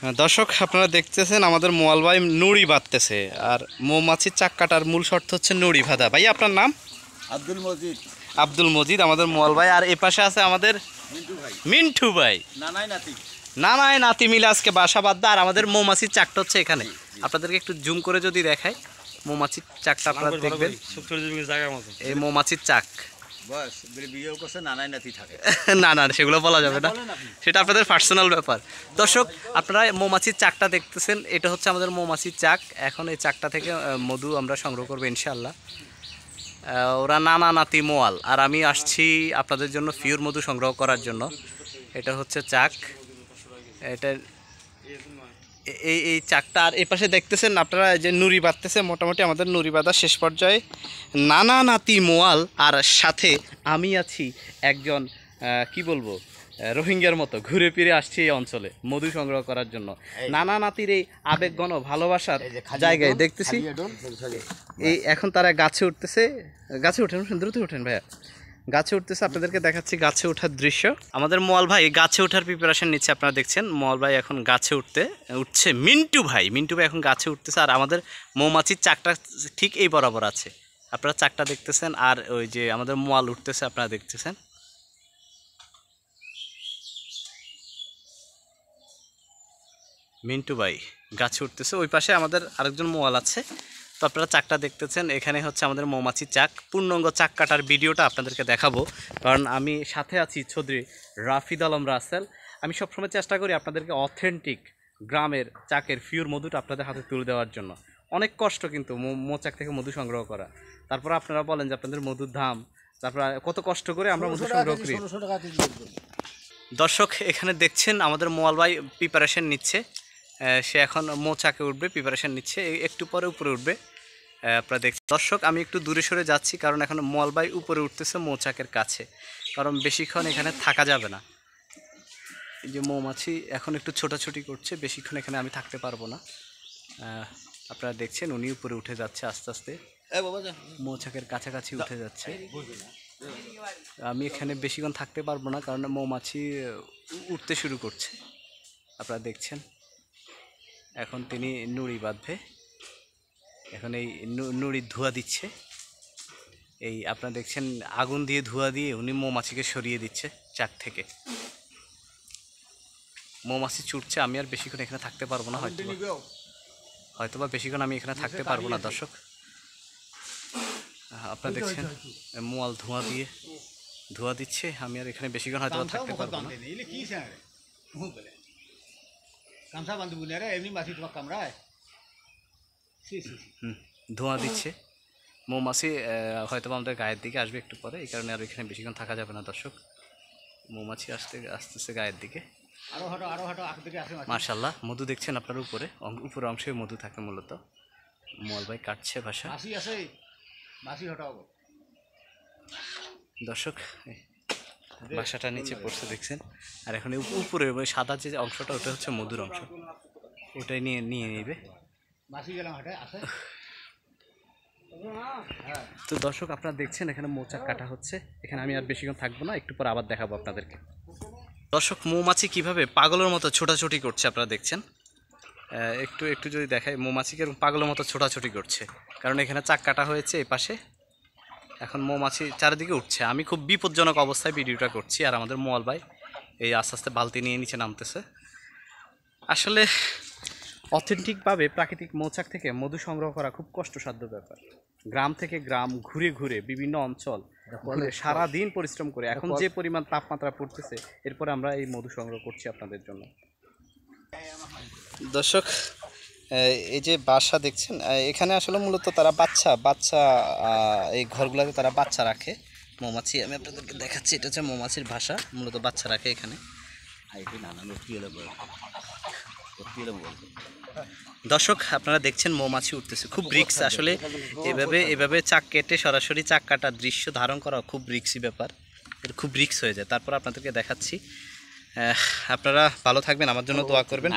দর্শক আপনারা দেখতেছেন আমাদের মোয়াল ভাই নুড়ি বাঁধতেছে, আর মৌমাছির চাক কাটার মূল শর্ত হচ্ছে নুড়ি বাঁধা। ভাই আপনার নাম? আব্দুল মজিদ। আব্দুল মজিদ আমাদের মোয়াল ভাই। আর এ পাশে আছে আমাদের মিন্টু ভাই। নানায় নাতি মিলে আজকে বাসা বাঁধা। আর আমাদের মৌমাছির চাকটা হচ্ছে এখানে, আপনাদেরকে একটু জুম করে যদি দেখাই মৌমাছির চাকটা আপনারা দেখবেন। এই মৌমাছির চাক না না সেগুলো বলা যাবে না, সেটা আপনাদের পার্সোনাল ব্যাপার। দর্শক আপনারা মৌমাছির চাকটা দেখতেছেন, এটা হচ্ছে আমাদের মৌমাছির চাক। এখন এই চাকটা থেকে মধু আমরা সংগ্রহ করবো ইনশাল্লাহ। ওরা নানা নাতি মোয়াল, আর আমি আসছি আপনাদের জন্য পিওর মধু সংগ্রহ করার জন্য। এটা হচ্ছে চাক, এটা এই চাকটা। আর এই পাশে দেখতেছেন আপনারা যে নুড়ি বাঁধতেছে, মোটামুটি আমাদের নুড়ি বাঁধা শেষ পর্যায়ে। নানা নাতি মোয়াল, আর সাথে আমি আছি একজন কি বলবো রোহিঙ্গার মতো ঘুরে ফিরে আসছি এই অঞ্চলে মধু সংগ্রহ করার জন্য। নানা নাতির এই আবেগঘন ভালোবাসার জায়গায় দেখতেছি এই এখন তারা গাছে উঠতেছে। গাছে উঠেন, দ্রুত উঠেন ভাইয়া, গাছে উঠতেছে। আপনাদেরকে দেখাচ্ছি গাছে ওঠার দৃশ্য। আমাদের মোয়াল ভাই গাছে ওঠার প্রিপারেশন নিচ্ছে, আপনারা দেখছেন। মোয়াল ভাই এখন গাছে উঠছে। মিন্টু ভাই এখন গাছে উঠতেছে। আর আমাদের মৌমাছির চাকটা ঠিক এই বরাবর আছে, আপনারা চাকটা দেখতেছেন। আর ওই যে আমাদের মোয়াল উঠতেছে, আপনারা দেখতেছেন। মিন্টু ভাই গাছে উঠতেছে। ওই পাশে আমাদের আরেকজন মোয়াল আছে। তো আপনারা চাকটা দেখতেছেন, এখানে হচ্ছে আমাদের মৌমাছির চাক। পূর্ণাঙ্গ চাক কাটার ভিডিওটা আপনাদেরকে দেখাবো, কারণ আমি সাথে আছি চৌধুরী রাফিদ আলম রাসেল। আমি সবসময় চেষ্টা করি আপনাদেরকে অথেন্টিক গ্রামের চাকের পিওর মধুটা আপনাদের হাতে তুলে দেওয়ার জন্য। অনেক কষ্ট কিন্তু মৌচাক থেকে মধু সংগ্রহ করা। তারপর আপনারা বলেন যে আপনাদের মধুর দাম, তারপর কত কষ্ট করে আমরা মধু সংগ্রহ করি। দর্শক এখানে দেখছেন আমাদের মোয়াল ভাই প্রিপারেশন নিচ্ছে। সে এখন মৌচাকে উঠবে, প্রিপারেশন নিচ্ছে, একটু পরে উপরে উঠবে। আপনারা দেখছেন। দর্শক আমি একটু দূরে সরে যাচ্ছি, কারণ এখন মোয়াল ভাই উপরে উঠতেছে মৌচাকের কাছে, কারণ বেশিক্ষণ এখানে থাকা যাবে না। এই যে মৌমাছি এখন একটু ছোটাছুটি করছে, বেশিক্ষণ এখানে আমি থাকতে পারবো না। আপনারা দেখছেন উনি উপরে উঠে যাচ্ছে আস্তে আস্তে, মৌচাকের কাছাকাছি উঠে যাচ্ছে। আমি এখানে বেশিক্ষণ থাকতে পারবো না, কারণ মৌমাছি উঠতে শুরু করছে। আপনারা দেখছেন এখন তিনি নুড়ি বাঁধবে, এখন এই নুড়ির ধোঁয়া দিচ্ছে। এই আপনারা দেখছেন আগুন দিয়ে ধোঁয়া দিয়ে উনি মৌমাছিকে সরিয়ে দিচ্ছে চাক থেকে। মৌমাছি ছুটছে, আমি আর বেশিক্ষণ এখানে থাকতে পারবো না, হয়তোবা বেশিক্ষণ আমি এখানে থাকতে পারবো না। দর্শক আপনারা দেখছেন মোয়াল ধোঁয়া দিচ্ছে, আমি আর এখানে বেশিক্ষণ হয়তো থাকতে পারবো না। ধোঁয়া দিচ্ছে মৌমাছি, হয়তো আমাদের গায়ের দিকে আসবে একটু পরে, এই কারণে আর এখানে বেশিক্ষণ থাকা যাবে না। দর্শক মৌমাছি আসতেছে গায়ের দিকে। মাশাআল্লাহ মধু দেখছেন আপনার উপরে অংশে মধু থাকে মূলত। মোয়াল ভাই কাটছে ভাষা। দর্শক বাসাটা নিচে পড়ছে দেখছেন, আর এখন উপরে ওই সাদা যে অংশটা ওটা হচ্ছে মধুর অংশ, ওটাই নিয়ে নেবে। তো দর্শক আপনারা দেখছেন এখানে মৌচাক কাটা হচ্ছে। এখানে আমি আর বেশিক্ষণ থাকবো না, একটু পর আবার দেখাবো আপনাদেরকে। দর্শক মৌমাছি কিভাবে পাগলের মতো ছোটাছুটি করছে আপনারা দেখছেন। একটু যদি দেখাই, মৌমাছিকে এরকম পাগলের মতো ছোটাছুটি করছে, কারণ এখানে চাক কাটা হয়েছে এই পাশে। এখন মৌমাছি চারিদিকে উঠছে। আমি খুব বিপজ্জনক অবস্থায় ভিডিওটা করছি, আর আমাদের মোয়াল ভাই এই আস্তে আস্তে বালতি নিয়ে নিচে নামতেছে। আসলে অথেন্টিকভাবে প্রাকৃতিক মৌচাক থেকে মধু সংগ্রহ করা খুব কষ্টসাধ্য ব্যাপার। গ্রাম থেকে গ্রাম ঘুরে ঘুরে বিভিন্ন অঞ্চল সারাদিন পরিশ্রম করে এখন যে পরিমাণ তাপমাত্রা পড়তেছে, এরপরে আমরা এই মধু সংগ্রহ করছি আপনাদের জন্য। দর্শক এই যে বাসা দেখছেন, এখানে আসলে মূলত তারা বাচ্চা এই ঘরগুলোতে তারা বাচ্চা রাখে মৌমাছি। আমি আপনাদেরকে দেখাচ্ছি, এটা হচ্ছে মৌমাছির বাসা, মূলত বাচ্চা রাখে এখানে। দর্শক আপনারা দেখছেন মৌমাছি উঠতেছে, খুব রিক্স আসলে। এভাবে চাক কেটে সরাসরি চাক কাটার দৃশ্য ধারণ করা খুব রিক্সি ব্যাপার, খুব রিক্স হয়ে যায়। তারপর আপনাদেরকে দেখাচ্ছি। আপনারা ভালো থাকবেন, আমার জন্য দোয়া করবেন।